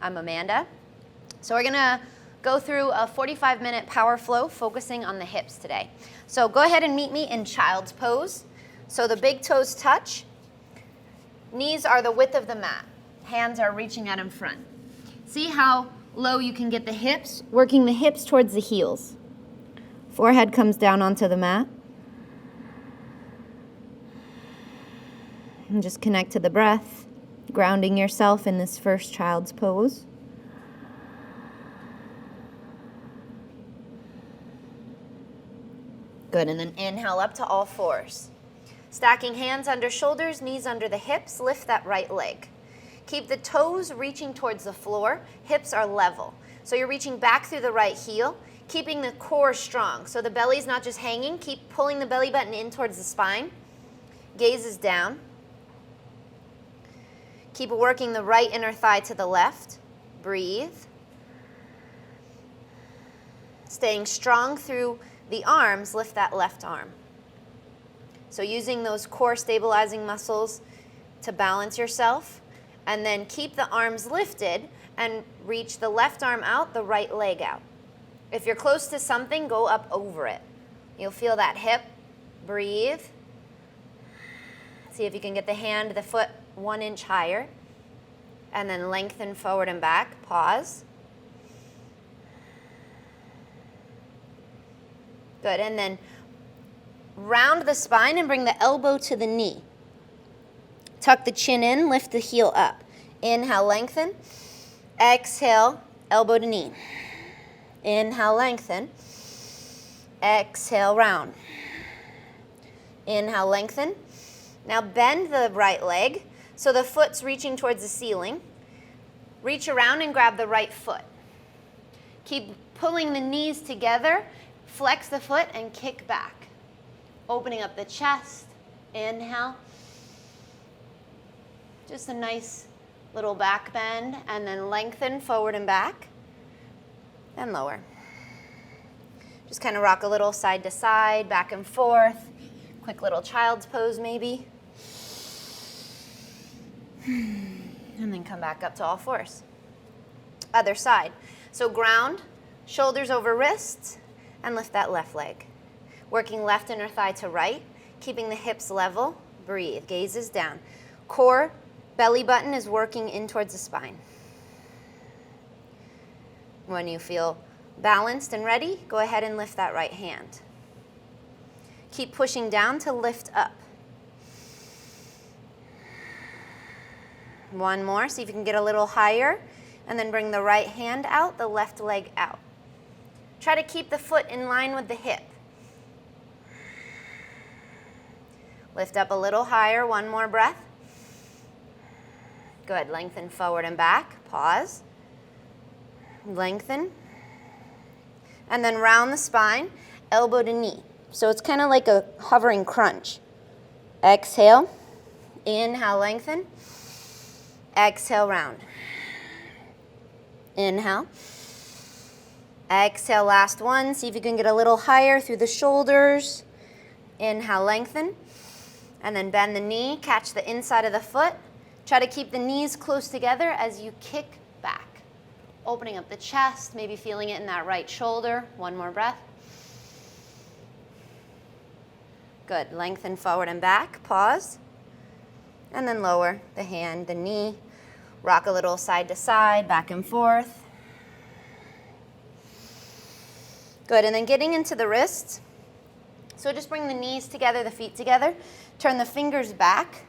I'm Amanda. So we're gonna go through a 45-minute power flow focusing on the hips today. So go ahead and meet me in child's pose. So the big toes touch, knees are the width of the mat, hands are reaching out in front. See how low you can get the hips, working the hips towards the heels. Forehead comes down onto the mat. And just connect to the breath, grounding yourself in this first child's pose. Good, and then inhale up to all fours. Stacking hands under shoulders, knees under the hips, lift that right leg. Keep the toes reaching towards the floor, hips are level. So you're reaching back through the right heel, keeping the core strong. So the belly's not just hanging, keep pulling the belly button in towards the spine. Gaze is down. Keep working the right inner thigh to the left. Breathe. Staying strong through the arms, lift that left arm. So using those core stabilizing muscles to balance yourself, and then keep the arms lifted and reach the left arm out, the right leg out. If you're close to something, go up over it. You'll feel that hip. Breathe. See if you can get the hand, the foot 1 inch higher, and then lengthen forward and back. Pause. Good, and then round the spine and bring the elbow to the knee. Tuck the chin in, lift the heel up. Inhale, lengthen. Exhale, elbow to knee. Inhale, lengthen. Exhale, round. Inhale, lengthen. Now bend the right leg so the foot's reaching towards the ceiling. Reach around and grab the right foot. Keep pulling the knees together. Flex the foot and kick back. Opening up the chest. Inhale. Just a nice little back bend, and then lengthen forward and back, and lower. Just kind of rock a little side to side, back and forth. Quick little child's pose maybe. And then come back up to all fours. Other side. So ground, shoulders over wrists, and lift that left leg. Working left inner thigh to right, keeping the hips level. Breathe, gaze is down. Core, belly button is working in towards the spine. When you feel balanced and ready, go ahead and lift that right hand. Keep pushing down to lift up. One more, see if you can get a little higher, and then bring the right hand out, the left leg out. Try to keep the foot in line with the hip. Lift up a little higher, one more breath. Good, lengthen forward and back, pause. Lengthen. And then round the spine, elbow to knee. So it's kind of like a hovering crunch. Exhale, inhale, lengthen. Exhale, round. Inhale. Exhale, last one. See if you can get a little higher through the shoulders. Inhale, lengthen. And then bend the knee, catch the inside of the foot. Try to keep the knees close together as you kick back. Opening up the chest, maybe feeling it in that right shoulder. One more breath. Good, lengthen forward and back, pause. And then lower the hand, the knee. Rock a little side to side, back and forth. Good, and then getting into the wrists. So just bring the knees together, the feet together. Turn the fingers back.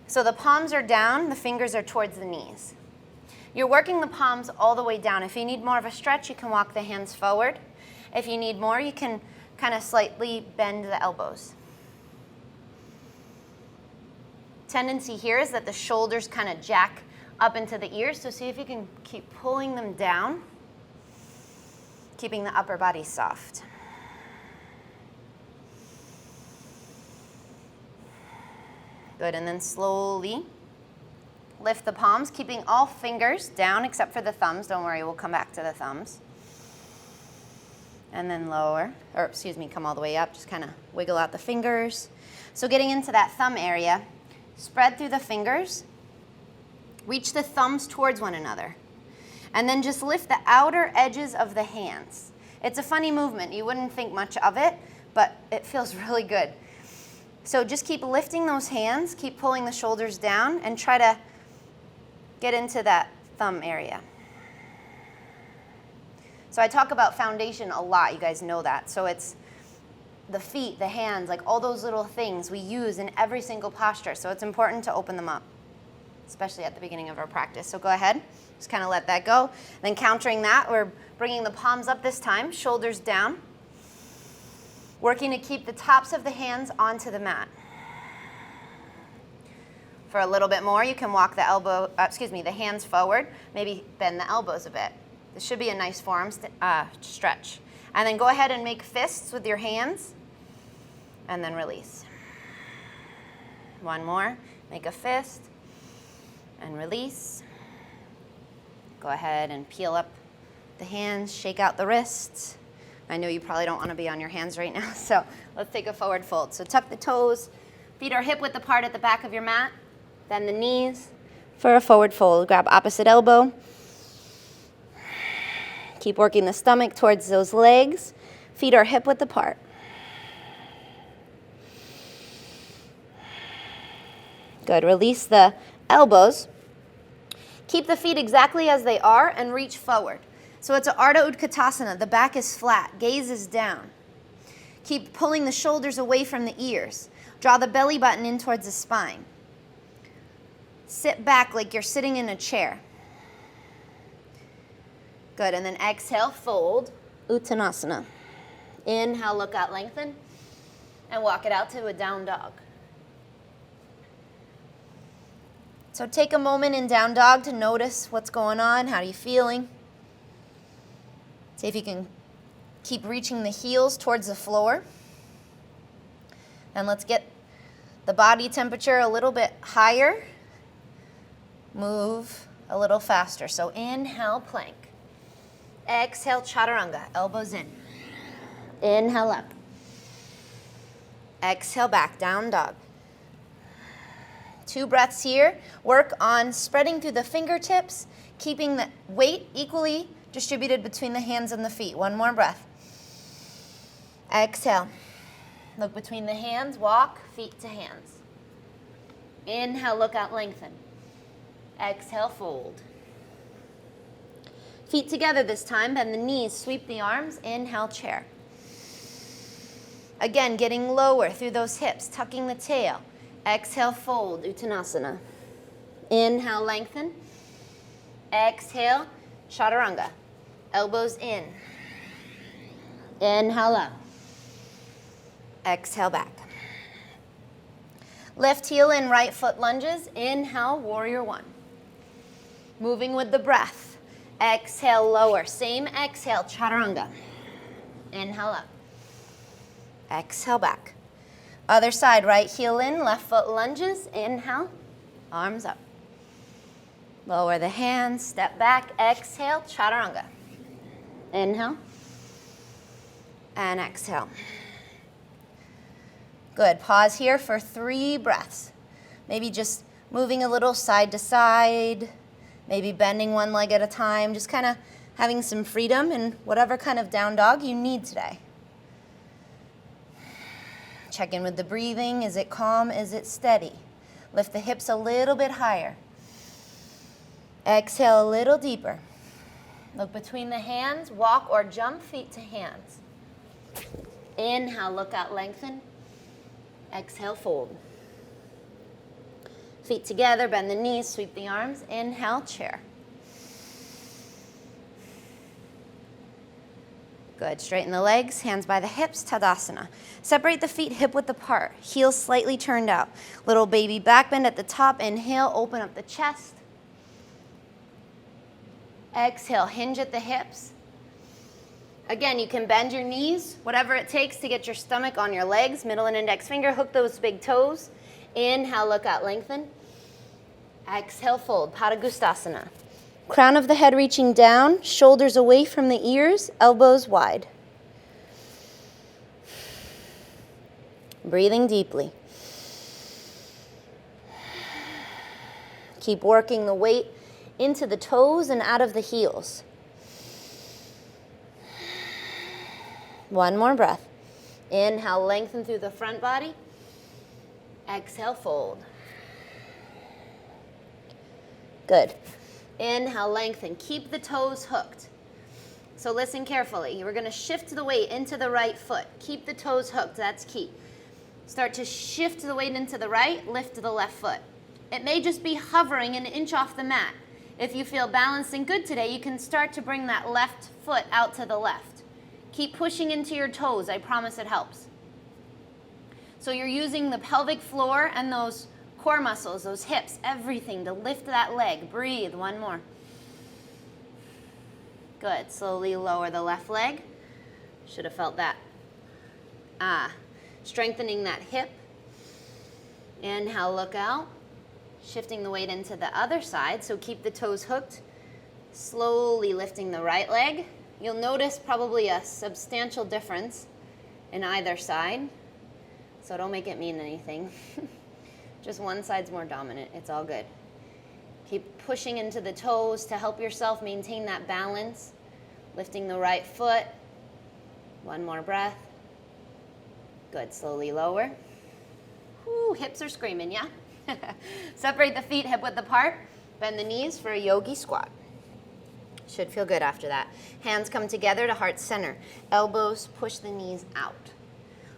So the palms are down, the fingers are towards the knees. You're working the palms all the way down. If you need more of a stretch, you can walk the hands forward. If you need more, you can kind of slightly bend the elbows. Tendency here is that the shoulders kind of jack up into the ears, so see if you can keep pulling them down, keeping the upper body soft. Good, and then slowly lift the palms, keeping all fingers down except for the thumbs. Don't worry, we'll come back to the thumbs. And then lower, or excuse me, come all the way up. Just kind of wiggle out the fingers. So getting into that thumb area, spread through the fingers, Reach the thumbs towards one another. And then just lift the outer edges of the hands. It's a funny movement. You wouldn't think much of it, but it feels really good. So just keep lifting those hands, keep pulling the shoulders down, and try to get into that thumb area. So I talk about foundation a lot, you guys know that. So it's the feet, the hands, like all those little things we use in every single posture. So it's important to open them up, especially at the beginning of our practice. So go ahead, just kind of let that go. Then countering that, we're bringing the palms up this time, shoulders down. Working to keep the tops of the hands onto the mat. For a little bit more, you can walk the the hands forward, maybe bend the elbows a bit. This should be a nice forearm stretch. And then go ahead and make fists with your hands, and then release. One more, make a fist, and release. Go ahead and peel up the hands, shake out the wrists. I know you probably don't want to be on your hands right now, so let's take a forward fold. So tuck the toes, feet are hip width apart at the back of your mat, then the knees for a forward fold. Grab opposite elbow. Keep working the stomach towards those legs. Feet are hip width apart. Good, release the elbows. Keep the feet exactly as they are and reach forward. So it's an Ardha Utkatasana. The back is flat, gaze is down. Keep pulling the shoulders away from the ears. Draw the belly button in towards the spine. Sit back like you're sitting in a chair. Good, and then exhale, fold, Uttanasana. Inhale, look out, lengthen, and walk it out to a down dog. So take a moment in down dog to notice what's going on, how are you feeling? See if you can keep reaching the heels towards the floor. And let's get the body temperature a little bit higher. Move a little faster. So inhale, plank. Exhale, chaturanga, elbows in. Inhale up. Exhale back, down dog. 2 breaths here. Work on spreading through the fingertips, keeping the weight equally distributed between the hands and the feet. 1 more breath. Exhale. Look between the hands, walk, feet to hands. Inhale, look out, lengthen. Exhale, fold. Feet together this time, bend the knees, sweep the arms, inhale, chair. Again, getting lower through those hips, tucking the tail. Exhale, fold, Uttanasana. Inhale, lengthen. Exhale, chaturanga. Elbows in. Inhale up. Exhale back. Left heel in, right foot lunges. Inhale, warrior 1. Moving with the breath. Exhale, lower. Same exhale, chaturanga. Inhale up. Exhale back. Other side, right heel in, left foot lunges. Inhale, arms up. Lower the hands, step back, exhale, chaturanga. Inhale, and exhale. Good, pause here for 3 breaths. Maybe just moving a little side to side, maybe bending one leg at a time, just kind of having some freedom in whatever kind of down dog you need today. Check in with the breathing. Is it calm? Is it steady? Lift the hips a little bit higher. Exhale a little deeper. Look between the hands, walk or jump feet to hands. Inhale, look out, lengthen. Exhale, fold. Feet together, bend the knees, sweep the arms. Inhale, chair. Good, straighten the legs, hands by the hips, Tadasana. Separate the feet hip width apart, heels slightly turned out. Little baby back bend at the top, inhale, open up the chest. Exhale, hinge at the hips. Again, you can bend your knees, whatever it takes to get your stomach on your legs, middle and index finger, hook those big toes. Inhale, look out, lengthen. Exhale, fold, Paragustasana. Crown of the head reaching down, shoulders away from the ears, elbows wide. Breathing deeply. Keep working the weight into the toes and out of the heels. One more breath. Inhale, lengthen through the front body. Exhale, fold. Good. Inhale, lengthen. Keep the toes hooked. So listen carefully. We're going to shift the weight into the right foot. Keep the toes hooked. That's key. Start to shift the weight into the right, lift the left foot. It may just be hovering an inch off the mat. If you feel balanced and good today, you can start to bring that left foot out to the left. Keep pushing into your toes. I promise it helps. So you're using the pelvic floor and those core muscles, those hips, everything to lift that leg. Breathe. One more. Good. Slowly lower the left leg. Should have felt that. Strengthening that hip. Inhale, look out. Shifting the weight into the other side, so keep the toes hooked. Slowly lifting the right leg. You'll notice probably a substantial difference in either side. So don't make it mean anything. Just one side's more dominant. It's all good. Keep pushing into the toes to help yourself maintain that balance. Lifting the right foot. One more breath. Good. Slowly lower. Whew, hips are screaming, yeah? Separate the feet hip width apart. Bend the knees for a yogi squat. Should feel good after that. Hands come together to heart center. Elbows push the knees out.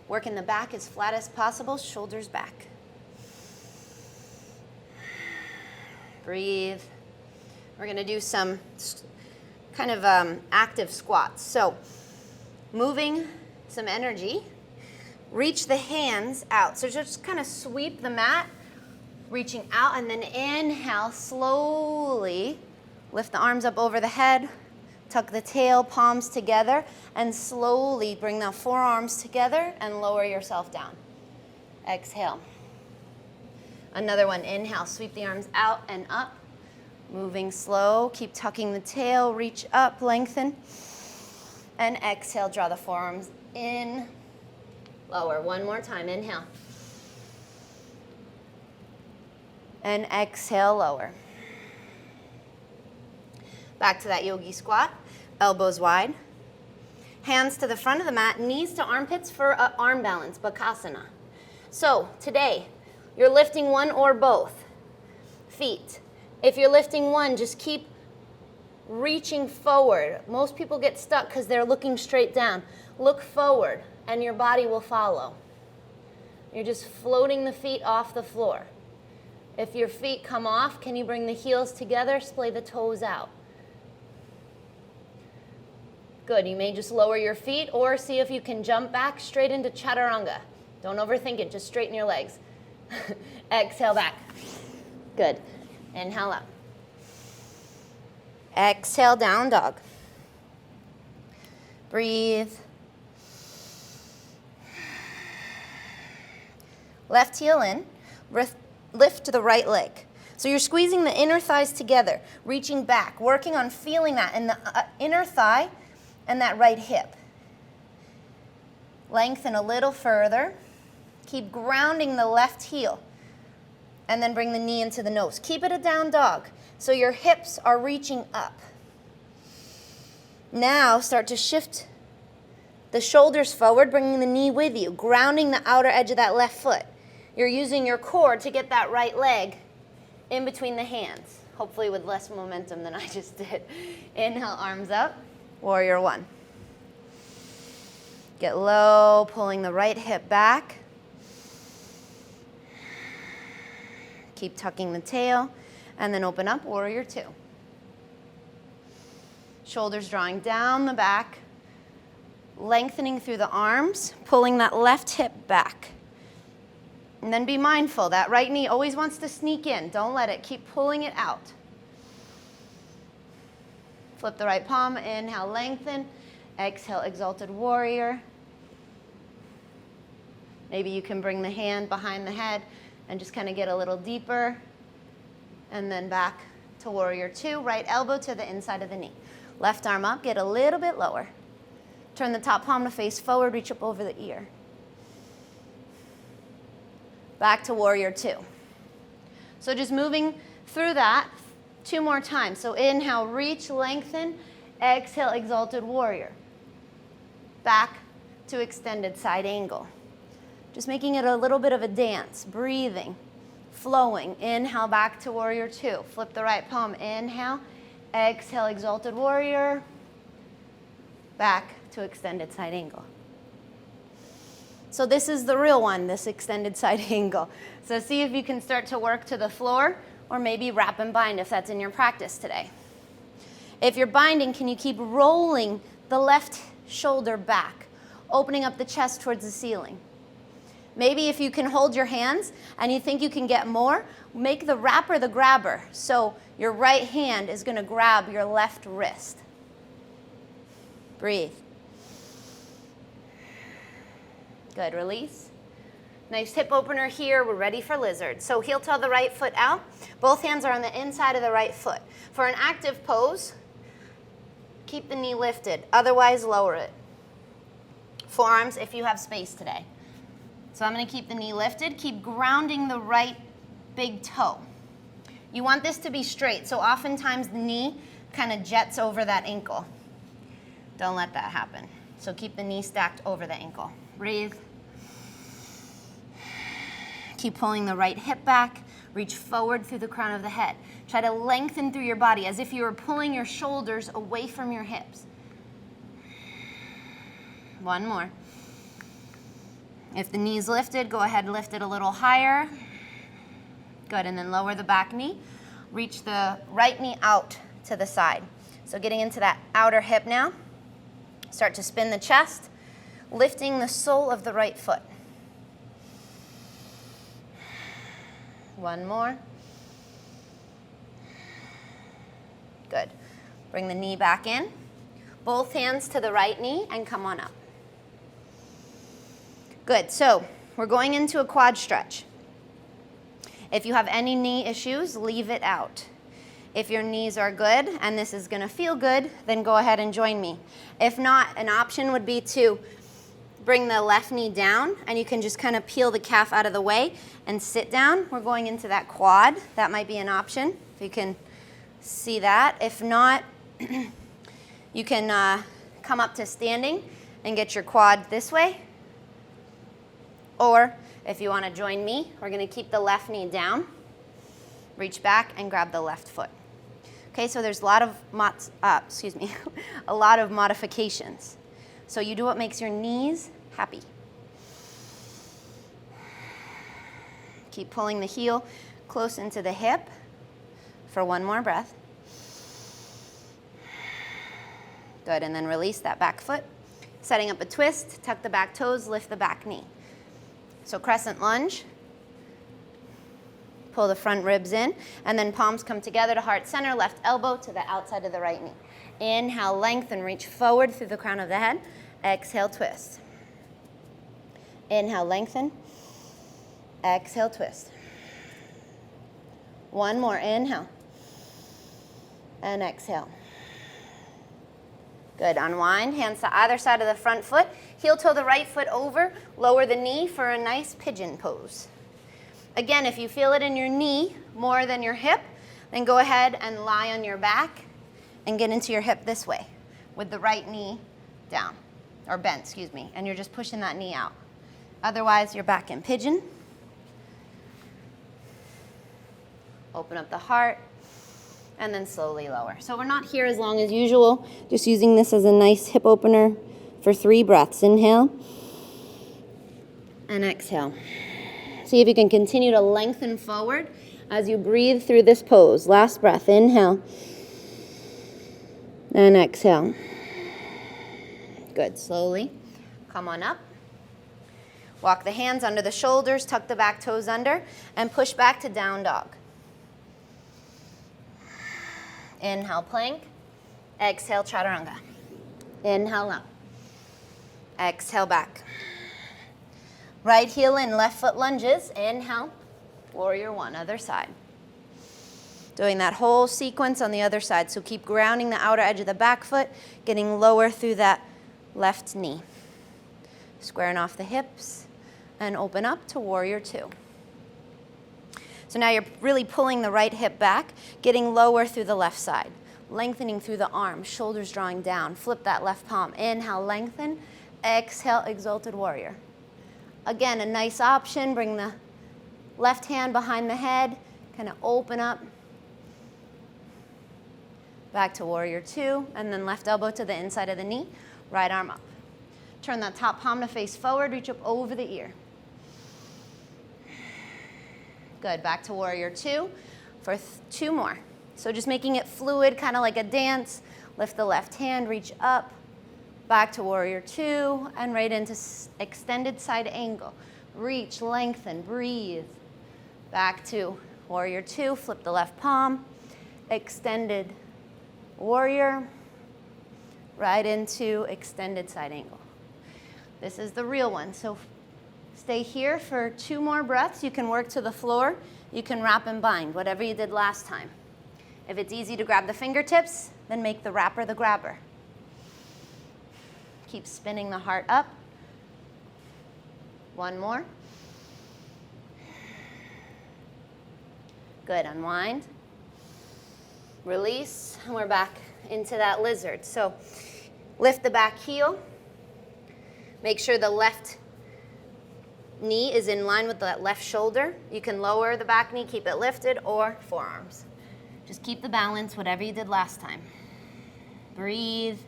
Working the back as flat as possible, shoulders back. Breathe. We're going to do some kind of active squats. So moving some energy. Reach the hands out. So just kind of sweep the mat, reaching out, and then inhale, slowly lift the arms up over the head, tuck the tail, palms together, and slowly bring the forearms together and lower yourself down. Exhale. Another one. Inhale, sweep the arms out and up. Moving slow. Keep tucking the tail, reach up, lengthen. And exhale, draw the forearms in, lower. One more time. Inhale. And exhale, lower. Back to that yogi squat. Elbows wide. Hands to the front of the mat, knees to armpits for an arm balance, Bakasana. So today, you're lifting one or both feet. If you're lifting one, just keep reaching forward. Most people get stuck because they're looking straight down. Look forward, and your body will follow. You're just floating the feet off the floor. If your feet come off, can you bring the heels together, splay the toes out? Good. You may just lower your feet or see if you can jump back straight into chaturanga. Don't overthink it. Just straighten your legs. Exhale back. Good. Inhale up. Exhale, down dog. Breathe. Left heel in. Lift the right leg. So you're squeezing the inner thighs together, reaching back, working on feeling that in the inner thigh and that right hip. Lengthen a little further. Keep grounding the left heel. And then bring the knee into the nose. Keep it a down dog. So your hips are reaching up. Now start to shift the shoulders forward, bringing the knee with you, grounding the outer edge of that left foot. You're using your core to get that right leg in between the hands, hopefully with less momentum than I just did. Inhale, arms up, warrior one. Get low, pulling the right hip back. Keep tucking the tail, and then open up, warrior two. Shoulders drawing down the back, lengthening through the arms, pulling that left hip back. And then be mindful, that right knee always wants to sneak in. Don't let it. Keep pulling it out. Flip the right palm. Inhale, lengthen. Exhale, exalted warrior. Maybe you can bring the hand behind the head and just kind of get a little deeper. And then back to warrior two. Right elbow to the inside of the knee. Left arm up. Get a little bit lower. Turn the top palm to face forward. Reach up over the ear. Back to warrior two. So just moving through that 2 more times. So inhale, reach, lengthen. Exhale, exalted warrior. Back to extended side angle. Just making it a little bit of a dance, breathing, flowing. Inhale, back to warrior 2. Flip the right palm. Inhale, exhale, exalted warrior. Back to extended side angle. So this is the real one, this extended side angle. So see if you can start to work to the floor, or maybe wrap and bind if that's in your practice today. If you're binding, can you keep rolling the left shoulder back, opening up the chest towards the ceiling? Maybe if you can hold your hands and you think you can get more, make the wrapper the grabber. So your right hand is going to grab your left wrist. Breathe. Good, release. Nice hip opener here. We're ready for lizard. So heel toe the right foot out. Both hands are on the inside of the right foot. For an active pose, keep the knee lifted. Otherwise, lower it. Forearms if you have space today. So I'm going to keep the knee lifted. Keep grounding the right big toe. You want this to be straight. So oftentimes the knee kind of jets over that ankle. Don't let that happen. So keep the knee stacked over the ankle. Breathe. Keep pulling the right hip back. Reach forward through the crown of the head. Try to lengthen through your body as if you were pulling your shoulders away from your hips. One more. If the knee's lifted, go ahead and lift it a little higher. Good, and then lower the back knee. Reach the right knee out to the side. So getting into that outer hip now. Start to spin the chest, lifting the sole of the right foot. One more. Good. Bring the knee back in. Both hands to the right knee and come on up. Good. So we're going into a quad stretch. If you have any knee issues, leave it out. If your knees are good and this is going to feel good, then go ahead and join me. If not, an option would be to bring the left knee down, and you can just kind of peel the calf out of the way and sit down. We're going into that quad. That might be an option, if you can see that. If not, you can come up to standing and get your quad this way. Or if you want to join me, we're going to keep the left knee down, reach back and grab the left foot. Okay, so there's a lot of a lot of modifications. So you do what makes your knees happy. Keep pulling the heel close into the hip for one more breath. Good, and then release that back foot. Setting up a twist, tuck the back toes, lift the back knee. So crescent lunge. Pull the front ribs in, and then palms come together to heart center, left elbow to the outside of the right knee. Inhale, lengthen, reach forward through the crown of the head. Exhale, twist. Inhale, lengthen. Exhale, twist. One more, inhale. And exhale. Good, unwind, hands to either side of the front foot. Heel toe the right foot over, lower the knee for a nice pigeon pose. Again, if you feel it in your knee more than your hip, then go ahead and lie on your back and get into your hip this way with the right knee down, or bent, excuse me, and you're just pushing that knee out. Otherwise, you're back in pigeon. Open up the heart, and then slowly lower. So we're not here as long as usual, just using this as a nice hip opener for 3 breaths. Inhale, and exhale. See if you can continue to lengthen forward as you breathe through this pose. Last breath, inhale, and exhale. Good, slowly come on up. Walk the hands under the shoulders, tuck the back toes under, and push back to down dog. Inhale, plank. Exhale, chaturanga. Inhale up. Exhale, back. Right heel in, left foot lunges. Inhale, warrior one, other side. Doing that whole sequence on the other side. So keep grounding the outer edge of the back foot, getting lower through that left knee. Squaring off the hips and open up to warrior two. So now you're really pulling the right hip back, getting lower through the left side, lengthening through the arms, shoulders drawing down. Flip that left palm. Inhale, lengthen. Exhale, exalted warrior. Again, a nice option. Bring the left hand behind the head, kind of open up. Back to warrior two, and then left elbow to the inside of the knee, right arm up. Turn that top palm to face forward, reach up over the ear. Good, back to warrior two for two more. So just making it fluid, kind of like a dance. Lift the left hand, reach up, back to warrior two, and right into extended side angle. Reach, lengthen, breathe. Back to warrior two, flip the left palm, extended warrior, right into extended side angle. This is the real one. So stay here for two more breaths. You can work to the floor. You can wrap and bind, whatever you did last time. If it's easy to grab the fingertips, then make the wrapper the grabber. Keep spinning the heart up. One more. Good, unwind. Release, and we're back into that lizard. So lift the back heel. Make sure the left knee is in line with the left shoulder. You can lower the back knee, keep it lifted, or forearms. Just keep the balance, whatever you did last time. Breathe.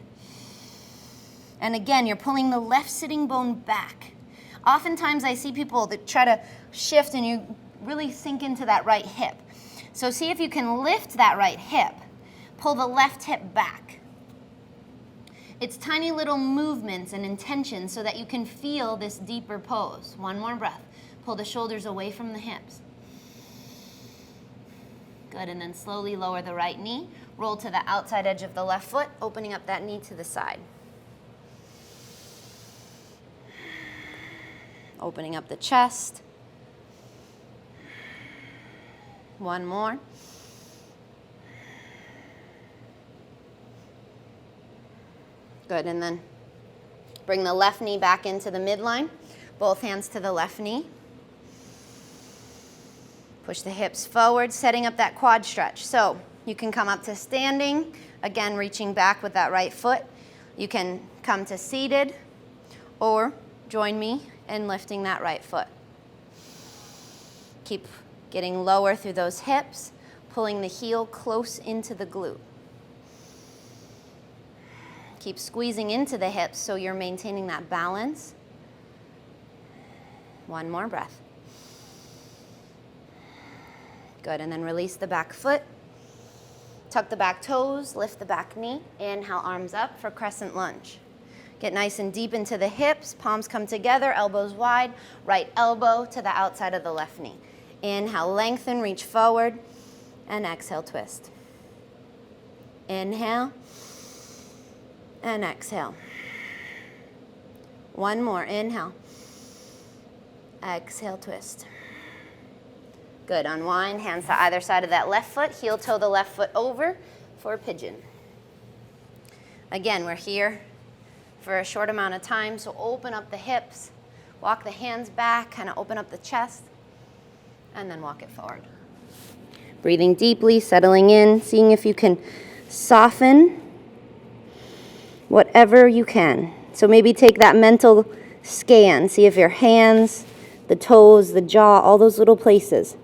And again, you're pulling the left sitting bone back. Oftentimes I see people that try to shift and you really sink into that right hip. So see if you can lift that right hip. Pull the left hip back. It's tiny little movements and intentions so that you can feel this deeper pose. One more breath. Pull the shoulders away from the hips. Good, and then slowly lower the right knee. Roll to the outside edge of the left foot, opening up that knee to the side. Opening up the chest. One more. Good, and then bring the left knee back into the midline. Both hands to the left knee. Push the hips forward, setting up that quad stretch. So you can come up to standing, again reaching back with that right foot. You can come to seated, or join me in lifting that right foot. Keep getting lower through those hips, pulling the heel close into the glute. Keep squeezing into the hips so you're maintaining that balance. One more breath. Good, and then release the back foot. Tuck the back toes, lift the back knee. Inhale, arms up for Crescent Lunge. Get nice and deep into the hips, palms come together, elbows wide, right elbow to the outside of the left knee. Inhale, lengthen, reach forward, and exhale, twist. Inhale, and exhale. One more, inhale. Exhale, twist. Good, unwind, hands to either side of that left foot, heel toe the left foot over for pigeon. Again, we're here for a short amount of time, so open up the hips, walk the hands back, kind of open up the chest, and then walk it forward. Breathing deeply, settling in, seeing if you can soften whatever you can. So maybe take that mental scan, see if your hands, the toes, the jaw, all those little places.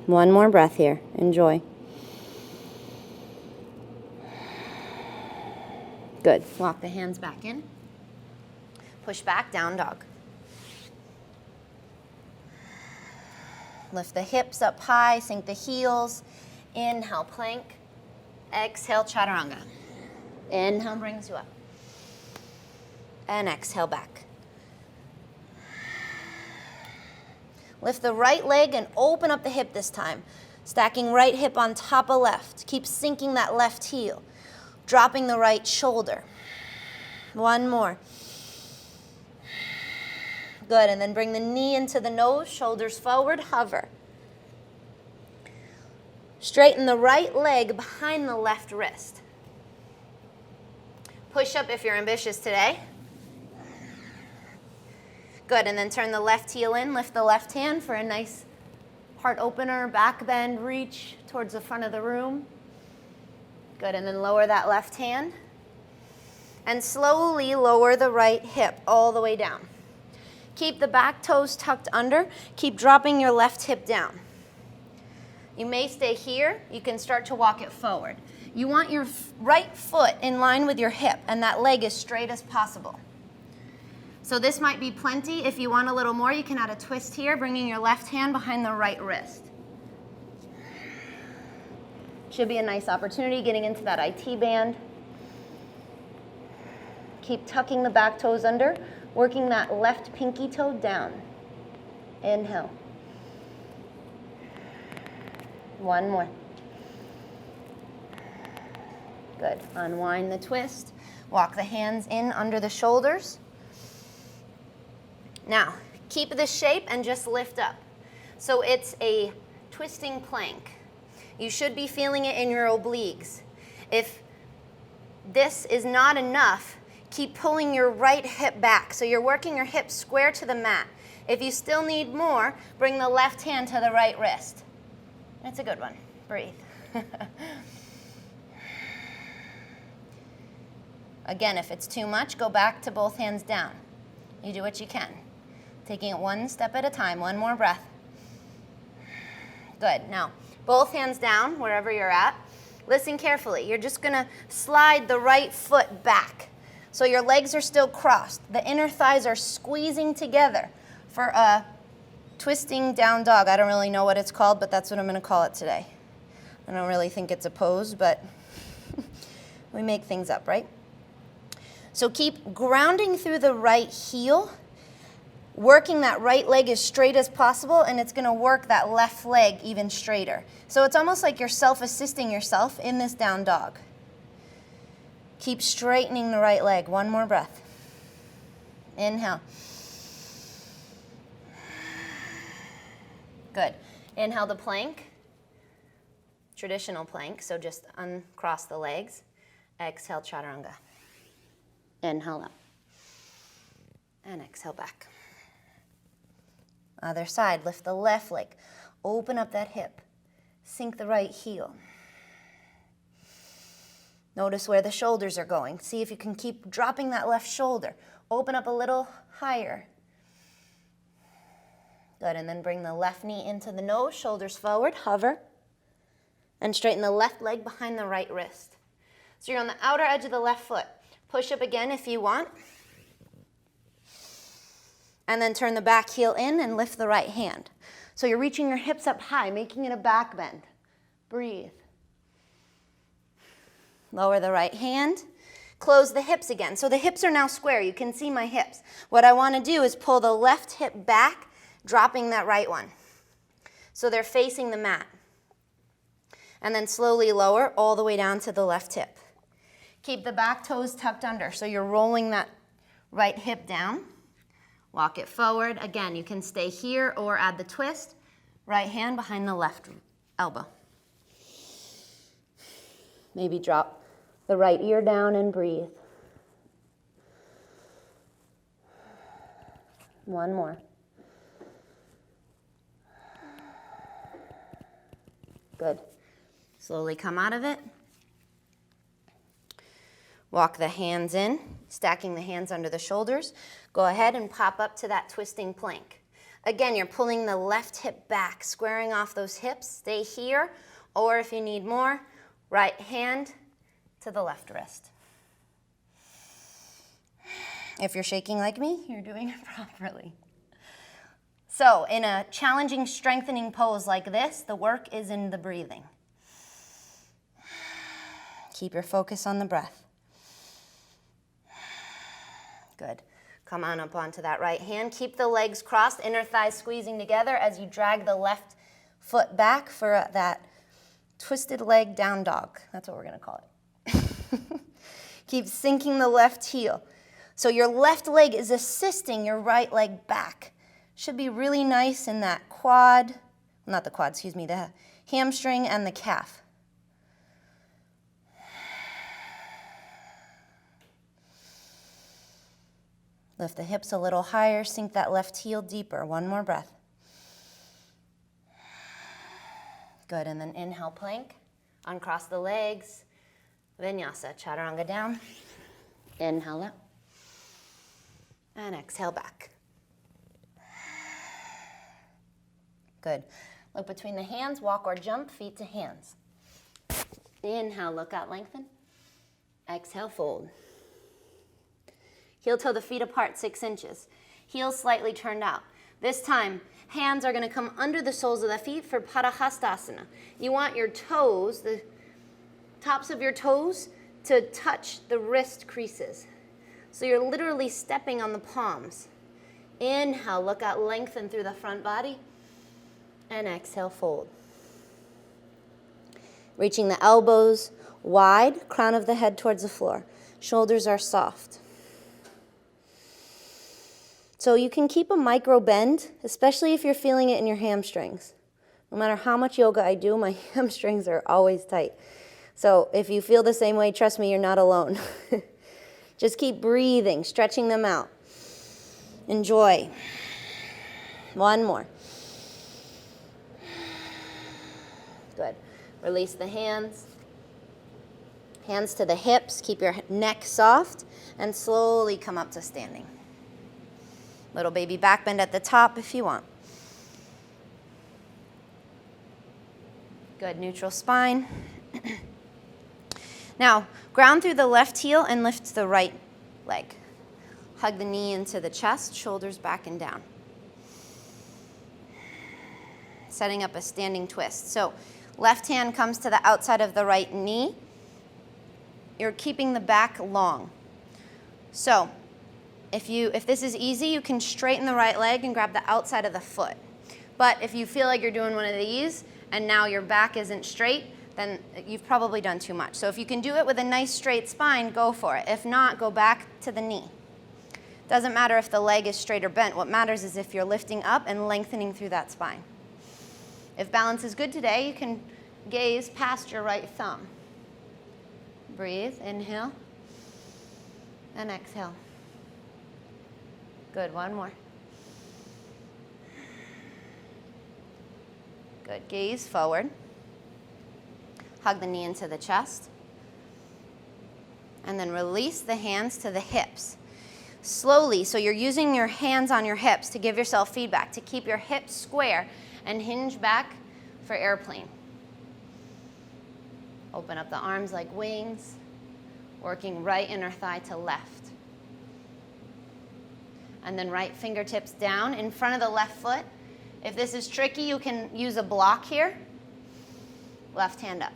One more breath here. Enjoy. Good. Walk the hands back in. Push back, down dog. Lift the hips up high, sink the heels. Inhale, plank. Exhale, chaturanga. Inhale, brings you up. And exhale, back. Lift the right leg and open up the hip this time. Stacking right hip on top of left. Keep sinking that left heel. Dropping the right shoulder. One more. Good, and then bring the knee into the nose, shoulders forward, hover. Straighten the right leg behind the left wrist. Push up if you're ambitious today. Good, and then turn the left heel in, lift the left hand for a nice heart opener, back bend, reach towards the front of the room. Good, and then lower that left hand. And slowly lower the right hip all the way down. Keep the back toes tucked under. Keep dropping your left hip down. You may stay here. You can start to walk it forward. You want your right foot in line with your hip and that leg as straight as possible. So this might be plenty. If you want a little more, you can add a twist here, bringing your left hand behind the right wrist. Should be a nice opportunity getting into that IT band. Keep tucking the back toes under, working that left pinky toe down. Inhale. One more. Good. Unwind the twist. Walk the hands in under the shoulders. Now, keep this shape and just lift up. So it's a twisting plank. You should be feeling it in your obliques. If this is not enough, keep pulling your right hip back. So you're working your hips square to the mat. If you still need more, bring the left hand to the right wrist. That's a good one. Breathe. Again, if it's too much, go back to both hands down. You do what you can. Taking it one step at a time. One more breath. Good. Now, both hands down wherever you're at. Listen carefully. You're just going to slide the right foot back. So your legs are still crossed. The inner thighs are squeezing together for a twisting down dog. I don't really know what it's called, but that's what I'm going to call it today. I don't really think it's a pose, but we make things up, right? So keep grounding through the right heel, working that right leg as straight as possible, and it's going to work that left leg even straighter. So it's almost like you're self-assisting yourself in this down dog. Keep straightening the right leg. One more breath. Inhale. Good. Inhale the plank. Traditional plank, so just uncross the legs. Exhale, chaturanga. Inhale up. And exhale back. Other side, lift the left leg. Open up that hip. Sink the right heel. Notice where the shoulders are going. See if you can keep dropping that left shoulder. Open up a little higher. Good, and then bring the left knee into the nose, shoulders forward, hover. And straighten the left leg behind the right wrist. So you're on the outer edge of the left foot. Push up again if you want. And then turn the back heel in and lift the right hand. So you're reaching your hips up high, making it a back bend. Breathe. Lower the right hand. Close the hips again. So the hips are now square. You can see my hips. What I want to do is pull the left hip back, dropping that right one. So they're facing the mat. And then slowly lower all the way down to the left hip. Keep the back toes tucked under. So you're rolling that right hip down. Walk it forward. Again, you can stay here or add the twist. Right hand behind the left elbow. Maybe drop the right ear down and breathe. One more. Good. Slowly come out of it. Walk the hands in, stacking the hands under the shoulders. Go ahead and pop up to that twisting plank. Again, you're pulling the left hip back, squaring off those hips. Stay here, or if you need more, right hand to the left wrist. If you're shaking like me, you're doing it properly. So in a challenging, strengthening pose like this, the work is in the breathing. Keep your focus on the breath. Good. Come on up onto that right hand. Keep the legs crossed, inner thighs squeezing together as you drag the left foot back for that twisted leg down dog. That's what we're going to call it. Keep sinking the left heel. So your left leg is assisting your right leg back. Should be really nice in that quad, not the quad, excuse me, the hamstring and the calf. Lift the hips a little higher, sink that left heel deeper. One more breath. Good, and then inhale, plank. Uncross the legs. Vinyasa, chaturanga down. Inhale up. And exhale back. Good. Look between the hands, walk or jump, feet to hands. Inhale, look out, lengthen. Exhale, fold. Heel toe the feet apart 6 inches. Heels slightly turned out. This time, hands are going to come under the soles of the feet for Paragustasana. You want your toes, the tops of your toes, to touch the wrist creases. So you're literally stepping on the palms. Inhale, look out, lengthen through the front body. And exhale, fold. Reaching the elbows wide, crown of the head towards the floor. Shoulders are soft. So you can keep a micro bend, especially if you're feeling it in your hamstrings. No matter how much yoga I do, my hamstrings are always tight. So if you feel the same way, trust me, you're not alone. Just keep breathing, stretching them out. Enjoy. One more. Good. Release the hands. Hands to the hips. Keep your neck soft and slowly come up to standing. Little baby back bend at the top if you want. Good, neutral spine. Now, ground through the left heel and lift the right leg. Hug the knee into the chest, shoulders back and down. Setting up a standing twist. So, left hand comes to the outside of the right knee. You're keeping the back long. So, if this is easy, you can straighten the right leg and grab the outside of the foot. But if you feel like you're doing one of these and now your back isn't straight, then you've probably done too much. So if you can do it with a nice straight spine, go for it. If not, go back to the knee. Doesn't matter if the leg is straight or bent. What matters is if you're lifting up and lengthening through that spine. If balance is good today, you can gaze past your right thumb. Breathe, inhale, and exhale. Good, one more. Good, gaze forward. Hug the knee into the chest. And then release the hands to the hips. Slowly, so you're using your hands on your hips to give yourself feedback, to keep your hips square and hinge back for airplane. Open up the arms like wings, working right inner thigh to left. And then right fingertips down in front of the left foot. If this is tricky, you can use a block here. Left hand up.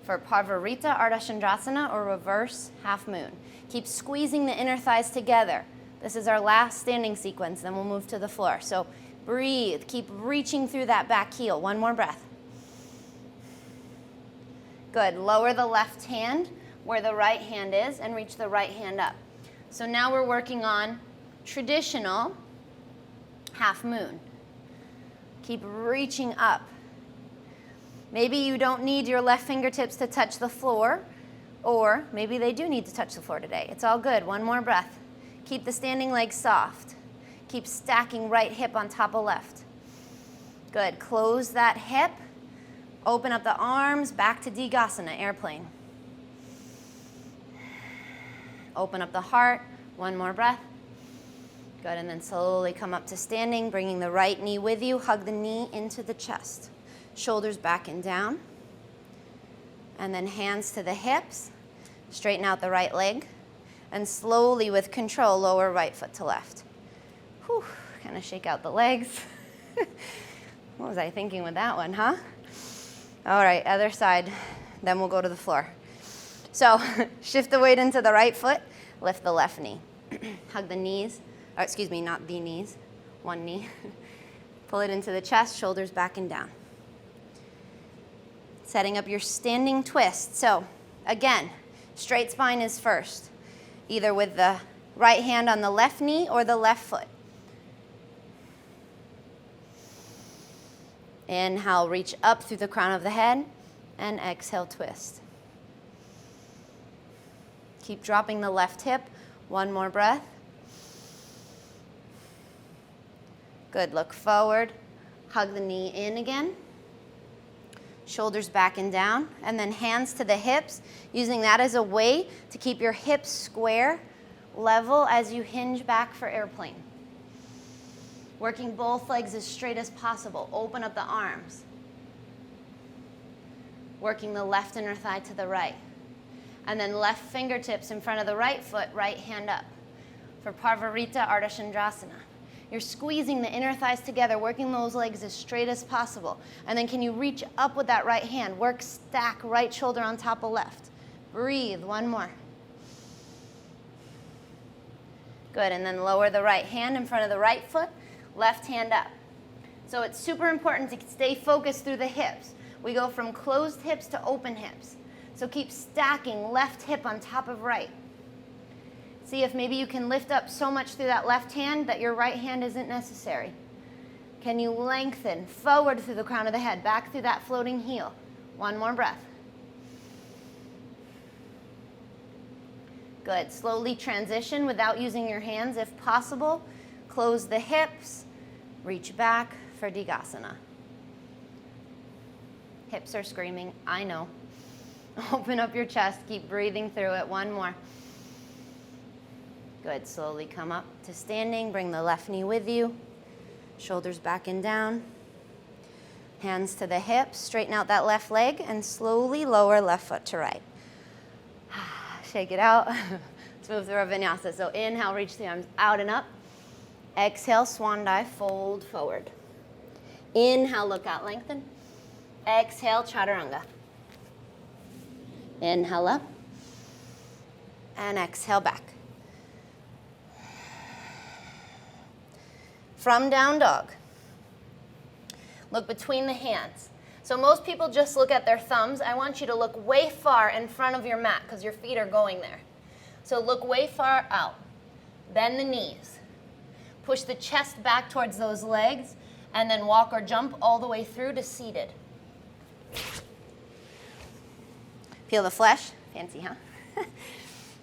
For Parvarita, Ardha Chandrasana, or reverse half moon. Keep squeezing the inner thighs together. This is our last standing sequence, then we'll move to the floor. So breathe, keep reaching through that back heel. One more breath. Good, lower the left hand where the right hand is and reach the right hand up. So now we're working on traditional half moon. Keep reaching up. Maybe you don't need your left fingertips to touch the floor, or maybe they do need to touch the floor today. It's all good. One more breath. Keep the standing leg soft. Keep stacking right hip on top of left. Good. Close that hip. Open up the arms, back to Tadasana, airplane. Open up the heart. One more breath. Good, and then slowly come up to standing, bringing the right knee with you. Hug the knee into the chest. Shoulders back and down. And then hands to the hips. Straighten out the right leg. And slowly, with control, lower right foot to left. Whew, kind of shake out the legs. What was I thinking with that one, huh? All right, other side. Then we'll go to the floor. So shift the weight into the right foot. Lift the left knee. Hug the knees. Or excuse me, not the knees. One knee. Pull it into the chest, shoulders back and down. Setting up your standing twist. So again, straight spine is first. Either with the right hand on the left knee or the left foot. Inhale, reach up through the crown of the head, and exhale, twist. Keep dropping the left hip. One more breath. Good, look forward. Hug the knee in again. Shoulders back and down, and then hands to the hips, using that as a way to keep your hips square, level as you hinge back for airplane. Working both legs as straight as possible. Open up the arms. Working the left inner thigh to the right. And then left fingertips in front of the right foot, right hand up. For Parvarita Ardha Chandrasana. You're squeezing the inner thighs together, working those legs as straight as possible. And then can you reach up with that right hand? Work stack right shoulder on top of left. Breathe, one more. Good, and then lower the right hand in front of the right foot, left hand up. So it's super important to stay focused through the hips. We go from closed hips to open hips. So keep stacking left hip on top of right. See if maybe you can lift up so much through that left hand that your right hand isn't necessary. Can you lengthen forward through the crown of the head, back through that floating heel? One more breath. Good. Slowly transition without using your hands if possible. Close the hips. Reach back for Digasana. Hips are screaming, I know. Open up your chest. Keep breathing through it. One more. Good, slowly come up to standing. Bring the left knee with you. Shoulders back and down. Hands to the hips. Straighten out that left leg and slowly lower left foot to right. Shake it out. Let's move through our vinyasa. So inhale, reach the arms out and up. Exhale, swan dive, fold forward. Inhale, look out, lengthen. Exhale, chaturanga. Inhale up. And exhale back. From down dog. Look between the hands. So most people just look at their thumbs. I want you to look way far in front of your mat because your feet are going there. So look way far out. Bend the knees. Push the chest back towards those legs and then walk or jump all the way through to seated. Feel the flesh? Fancy, huh?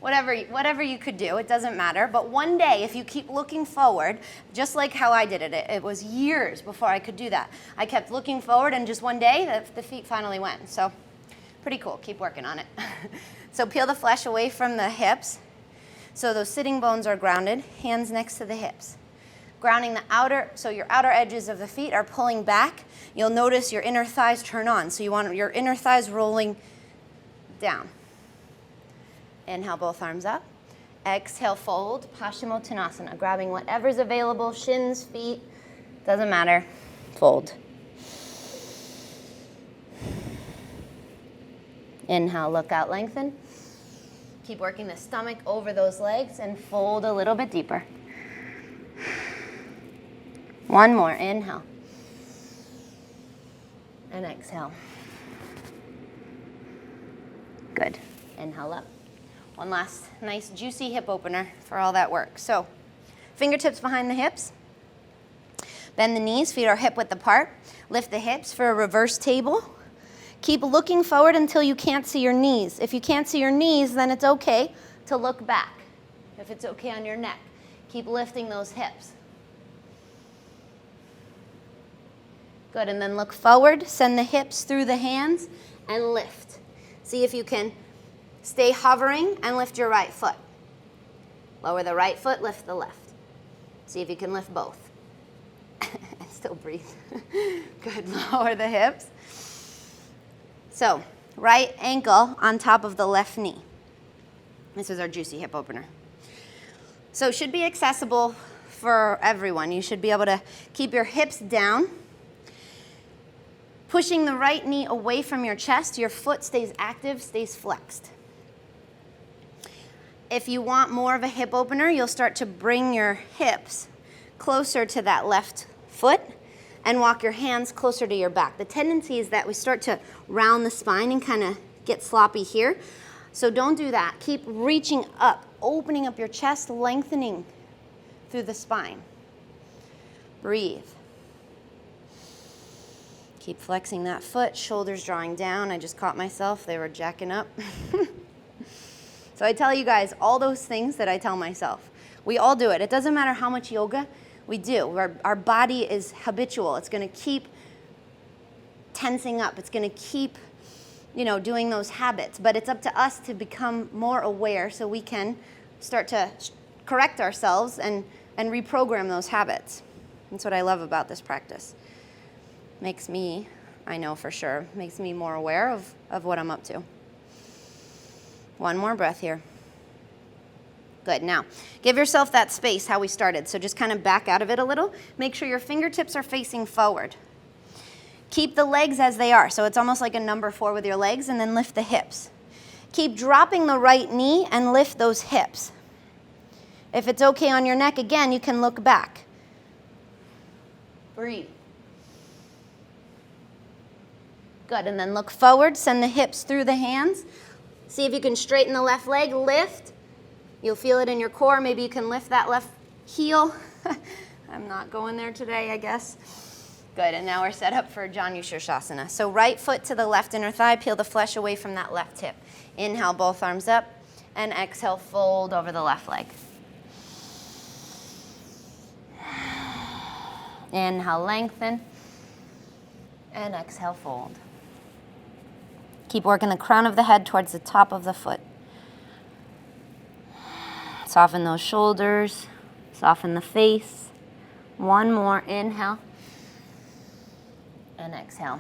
Whatever you could do, it doesn't matter. But one day, if you keep looking forward, just like how I did it, it was years before I could do that. I kept looking forward, and just one day, the feet finally went. So pretty cool. Keep working on it. So peel the flesh away from the hips. So those sitting bones are grounded, hands next to the hips. Grounding the outer, so your outer edges of the feet are pulling back. You'll notice your inner thighs turn on. So you want your inner thighs rolling down. Inhale, both arms up. Exhale, fold, Paschimottanasana. Grabbing whatever's available, shins, feet, doesn't matter. Fold. Inhale, look out, lengthen. Keep working the stomach over those legs and fold a little bit deeper. One more, inhale. And exhale. Good. Inhale up. One last nice juicy hip opener for all that work. So fingertips behind the hips. Bend the knees, feet are hip width apart. Lift the hips for a reverse table. Keep looking forward until you can't see your knees. If you can't see your knees, then it's okay to look back. If it's okay on your neck, keep lifting those hips. Good, and then look forward. Send the hips through the hands and lift. See if you can stay hovering and lift your right foot. Lower the right foot, lift the left. See if you can lift both. And still breathe. Good, lower the hips. So, right ankle on top of the left knee. This is our juicy hip opener. So it should be accessible for everyone. You should be able to keep your hips down. Pushing the right knee away from your chest, your foot stays active, stays flexed. If you want more of a hip opener, you'll start to bring your hips closer to that left foot and walk your hands closer to your back. The tendency is that we start to round the spine and kind of get sloppy here. So don't do that. Keep reaching up, opening up your chest, lengthening through the spine. Breathe. Keep flexing that foot, shoulders drawing down. I just caught myself. They were jacking up. So I tell you guys all those things that I tell myself. We all do it. It doesn't matter how much yoga We do. Our body is habitual. It's going to keep tensing up. It's going to keep, doing those habits. But it's up to us to become more aware so we can start to correct ourselves and reprogram those habits. That's what I love about this practice. Makes me, I know for sure, makes me more aware of what I'm up to. One more breath here. Good. Now, give yourself that space how we started. So just kind of back out of it a little. Make sure your fingertips are facing forward. Keep the legs as they are. So it's almost like a number 4 with your legs, and then lift the hips. Keep dropping the right knee and lift those hips. If it's okay on your neck, again, you can look back. Breathe. Good. And then look forward. Send the hips through the hands. See if you can straighten the left leg. Lift. You'll feel it in your core. Maybe you can lift that left heel. I'm not going there today, I guess. Good, and now we're set up for Hastasana. So right foot to the left inner thigh, peel the flesh away from that left hip. Inhale, both arms up, and exhale, fold over the left leg. Inhale, lengthen, and exhale, fold. Keep working the crown of the head towards the top of the foot. Soften those shoulders, soften the face. One more, inhale, and exhale.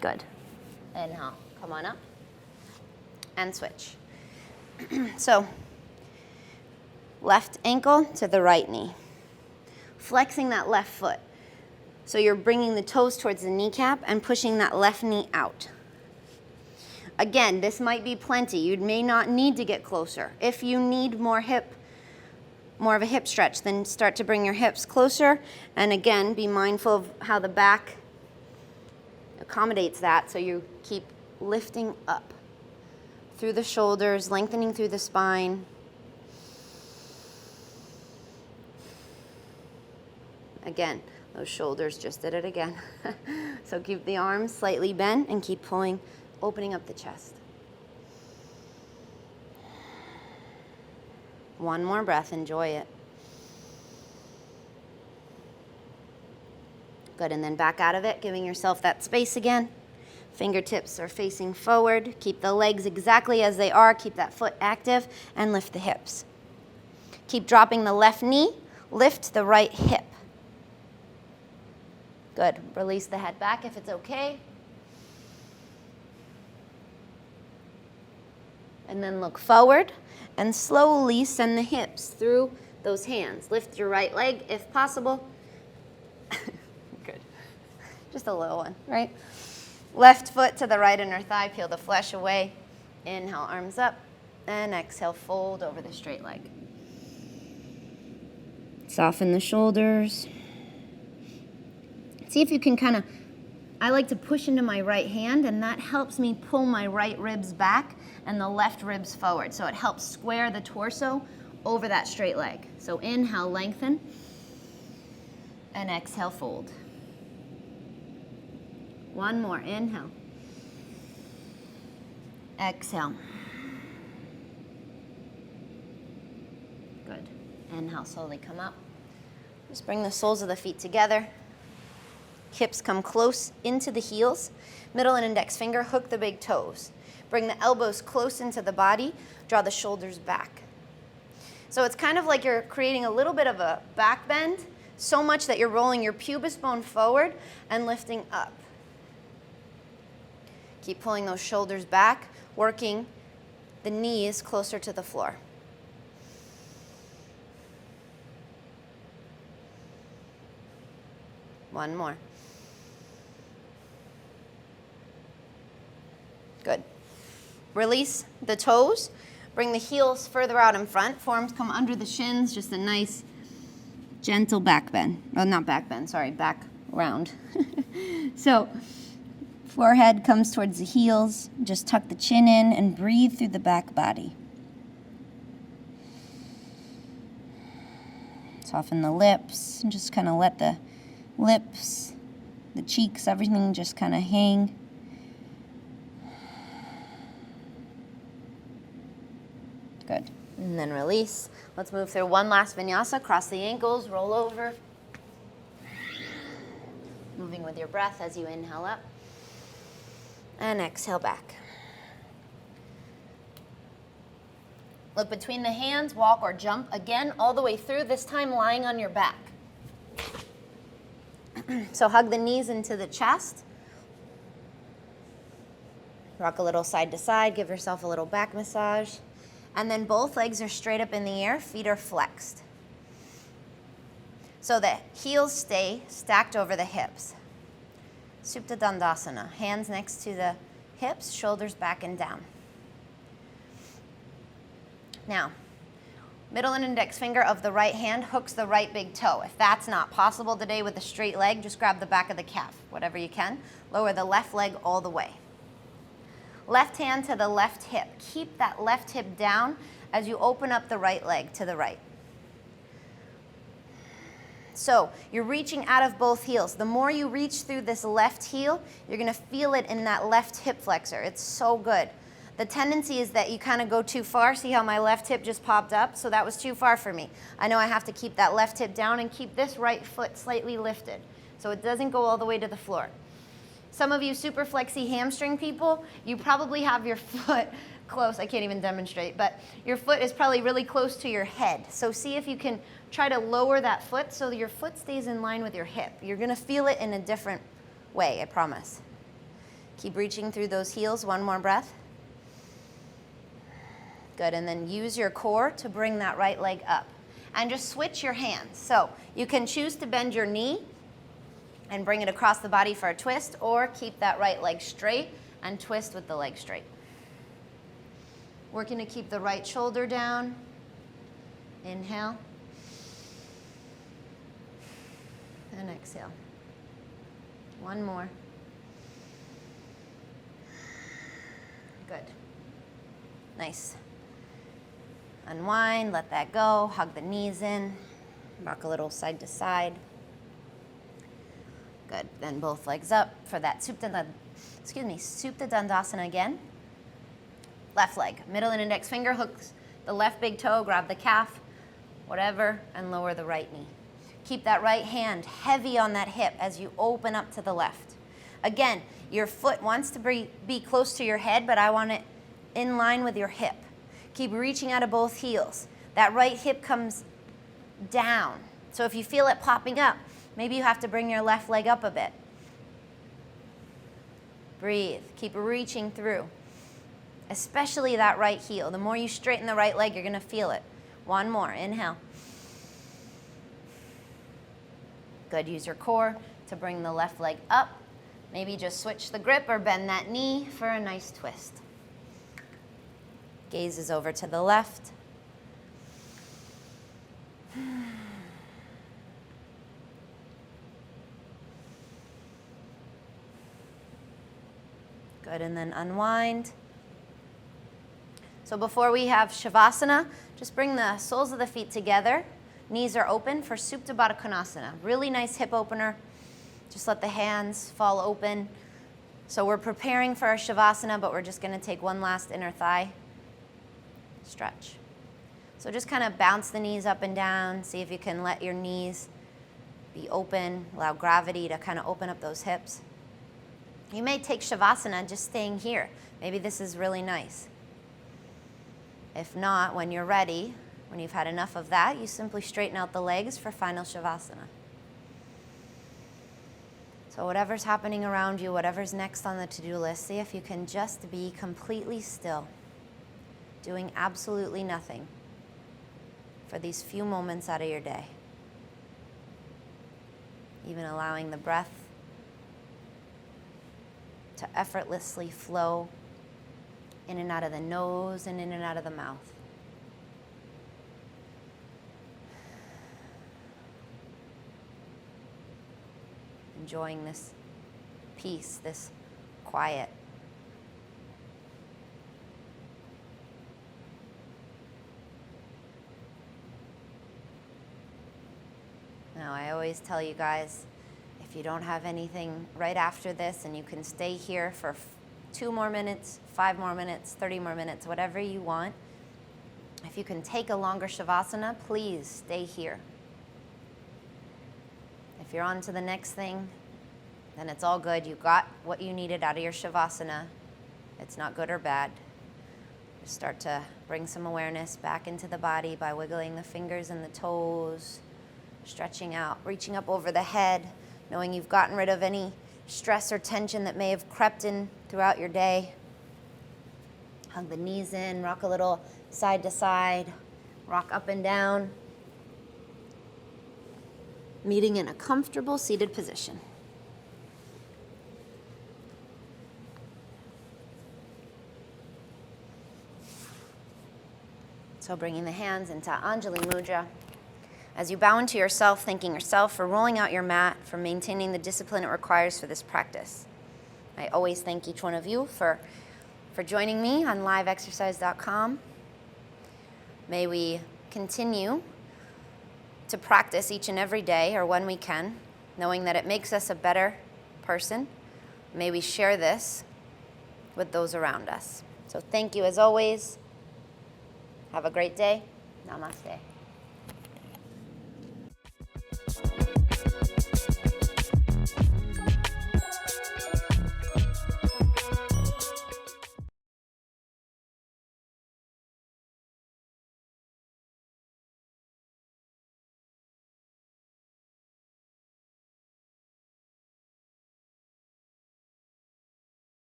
Good. Inhale, come on up, and switch. So, left ankle to the right knee. Flexing that left foot. So you're bringing the toes towards the kneecap and pushing that left knee out. Again, this might be plenty. You may not need to get closer. If you need more of a hip stretch, then start to bring your hips closer. And again, be mindful of how the back accommodates that, so you keep lifting up through the shoulders, lengthening through the spine. Again, those shoulders just did it again. So keep the arms slightly bent and keep pulling, opening up the chest. One more breath, enjoy it. Good, and then back out of it, giving yourself that space again. Fingertips are facing forward. Keep the legs exactly as they are. Keep that foot active and lift the hips. Keep dropping the left knee. Lift the right hip. Good. Release the head back if it's okay. And then look forward and slowly send the hips through those hands. Lift your right leg if possible. Good. Just a little one, right? Left foot to the right inner thigh, peel the flesh away. Inhale, arms up, and exhale, fold over the straight leg. Soften the shoulders. See if you can I like to push into my right hand, and that helps me pull my right ribs back and the left ribs forward. So it helps square the torso over that straight leg. So inhale, lengthen, and exhale, fold. One more, inhale. Exhale. Good. Inhale, slowly come up. Just bring the soles of the feet together. Hips come close into the heels. Middle and index finger hook the big toes. Bring the elbows close into the body. Draw the shoulders back. So it's kind of like you're creating a little bit of a back bend, so much that you're rolling your pubis bone forward and lifting up. Keep pulling those shoulders back, working the knees closer to the floor. One more. Good. Release the toes. Bring the heels further out in front. Forearms come under the shins. Just a nice, gentle back bend. Oh, not back bend, sorry, back round. So, forehead comes towards the heels. Just tuck the chin in and breathe through the back body. Soften the lips and just kind of let the lips, the cheeks, everything just kind of hang. Good. And then release. Let's move through one last vinyasa. Cross the ankles, roll over. Moving with your breath as you inhale up. And exhale back. Look between the hands, walk or jump again all the way through, this time lying on your back. So hug the knees into the chest. Rock a little side to side, give yourself a little back massage. And then both legs are straight up in the air, feet are flexed. So the heels stay stacked over the hips. Supta Dandasana, hands next to the hips, shoulders back and down. Now, middle and index finger of the right hand hooks the right big toe. If that's not possible today with a straight leg, just grab the back of the calf, whatever you can. Lower the left leg all the way. Left hand to the left hip. Keep that left hip down as you open up the right leg to the right. So you're reaching out of both heels. The more you reach through this left heel, you're gonna feel it in that left hip flexor. It's so good. The tendency is that you kind of go too far. See how my left hip just popped up? So that was too far for me. I know I have to keep that left hip down and keep this right foot slightly lifted so it doesn't go all the way to the floor. Some of you super flexy hamstring people, you probably have your foot close. I can't even demonstrate, but your foot is probably really close to your head. So see if you can try to lower that foot so that your foot stays in line with your hip. You're gonna feel it in a different way, I promise. Keep reaching through those heels, one more breath. Good, and then use your core to bring that right leg up. And just switch your hands. So you can choose to bend your knee and bring it across the body for a twist, or keep that right leg straight and twist with the leg straight. Working to keep the right shoulder down. Inhale. And exhale. One more. Good. Nice. Unwind, let that go, hug the knees in, rock a little side to side. Good, then both legs up for that Supta Dandasana again. Left leg, middle and index finger hooks the left big toe, grab the calf, whatever, and lower the right knee. Keep that right hand heavy on that hip as you open up to the left. Again, your foot wants to be close to your head, but I want it in line with your hip. Keep reaching out of both heels. That right hip comes down. So if you feel it popping up, maybe you have to bring your left leg up a bit. Breathe. Keep reaching through. Especially that right heel. The more you straighten the right leg, you're going to feel it. One more. Inhale. Good. Use your core to bring the left leg up. Maybe just switch the grip or bend that knee for a nice twist. Gaze is over to the left. Good, and then unwind. So before we have Shavasana, just bring the soles of the feet together. Knees are open for Supta Baddha. Really nice hip opener. Just let the hands fall open. So we're preparing for our Shavasana, but we're just going to take one last inner thigh stretch. So just kind of bounce the knees up and down. See if you can let your knees be open. Allow gravity to kind of open up those hips. You may take Shavasana just staying here. Maybe this is really nice. If not, when you're ready, when you've had enough of that, you simply straighten out the legs for final Shavasana. So whatever's happening around you, whatever's next on the to-do list, see if you can just be completely still, doing absolutely nothing for these few moments out of your day. Even allowing the breath to effortlessly flow in and out of the nose and in and out of the mouth. Enjoying this peace, this quiet. Now, I always tell you guys, if you don't have anything right after this and you can stay here for 2 more minutes, 5 more minutes, 30 more minutes, whatever you want. If If you can take a longer Shavasana, please stay here. If you're on to the next thing, then it's all good. You got what you needed out of your Shavasana. It's not good or bad. Just start to bring some awareness back into the body by wiggling the fingers and the toes, stretching out, reaching up over the head, knowing you've gotten rid of any stress or tension that may have crept in throughout your day. Hug the knees in, rock a little side to side, rock up and down. Meeting in a comfortable seated position. So bringing the hands into Anjali Mudra. As you bow into yourself, thanking yourself for rolling out your mat, for maintaining the discipline it requires for this practice. I always thank each one of you for joining me on liveexercise.com. May we continue to practice each and every day, or when we can, knowing that it makes us a better person. May we share this with those around us. So thank you as always. Have a great day. Namaste.